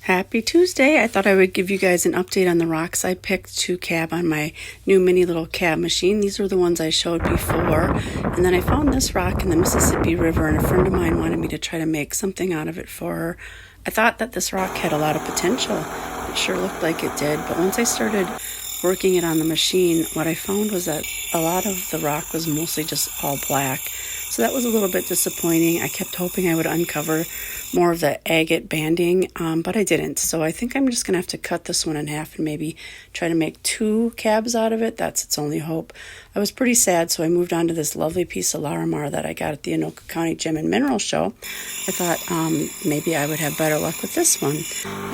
Happy Tuesday. I thought I would give you guys an update on the rocks I picked to cab on my new mini little cab machine. These were the ones I showed before. And then I found this rock in the Mississippi River, and a friend of mine wanted me to try to make something out of it for her. I thought that this rock had a lot of potential. It sure looked like it did. But once I started working it on the machine, what I found was that a lot of the rock was mostly just all black. So that was a little bit disappointing. I kept hoping I would uncover more of the agate banding, but I didn't. So I think I'm just going to have to cut this one in half and maybe try to make 2 cabs out of it. That's its only hope. I was pretty sad, so I moved on to this lovely piece of Larimar that I got at the Anoka County Gem and Mineral Show. I thought maybe I would have better luck with this one.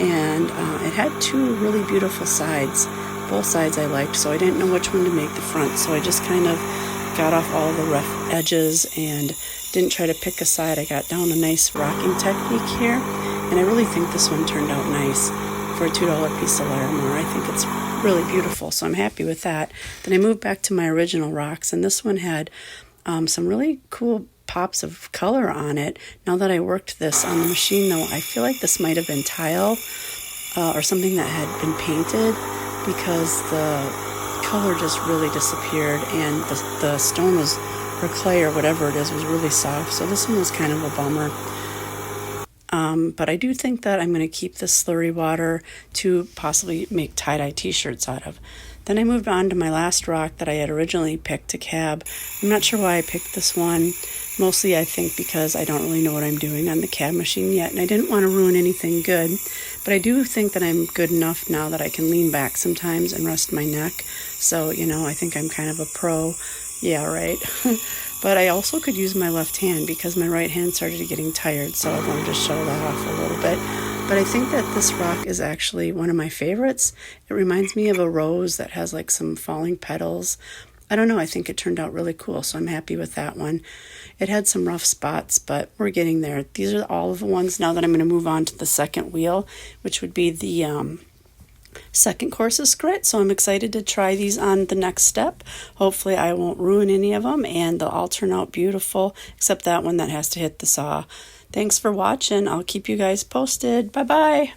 And it had 2 really beautiful sides. Both sides I liked, so I didn't know which one to make the front. So I just kind of got off all the rough edges and didn't try to pick a side. I got down a nice rocking technique here, and I really think this one turned out nice for a $2 piece of Larimar. I think it's really beautiful, so I'm happy with that. Then I moved back to my original rocks, and this one had some really cool pops of color on it. Now that I worked this on the machine, though, I feel like this might have been tile or something that had been painted, because the color just really disappeared, and the stone was, or clay or whatever it is, was really soft. So this one was kind of a bummer. But I do think that I'm going to keep this slurry water to possibly make tie-dye t-shirts out of. Then I moved on to my last rock that I had originally picked to cab. I'm not sure why I picked this one. Mostly I think because I don't really know what I'm doing on the cab machine yet, and I didn't want to ruin anything good. But I do think that I'm good enough now that I can lean back sometimes and rest my neck. So, I think I'm kind of a pro. Yeah, right. But I also could use my left hand because my right hand started getting tired, so I wanted to show that off a little bit. But I think that this rock is actually one of my favorites. It reminds me of a rose that has like some falling petals. I don't know, I think it turned out really cool, so I'm happy with that one. It had some rough spots, but we're getting there. These are all of the ones now that I'm going to move on to the second wheel, which would be the second course of scrit. So I'm excited to try these on the next step. Hopefully I won't ruin any of them, and they'll all turn out beautiful, except that one that has to hit the saw. Thanks for watching. I'll keep you guys posted. Bye-bye.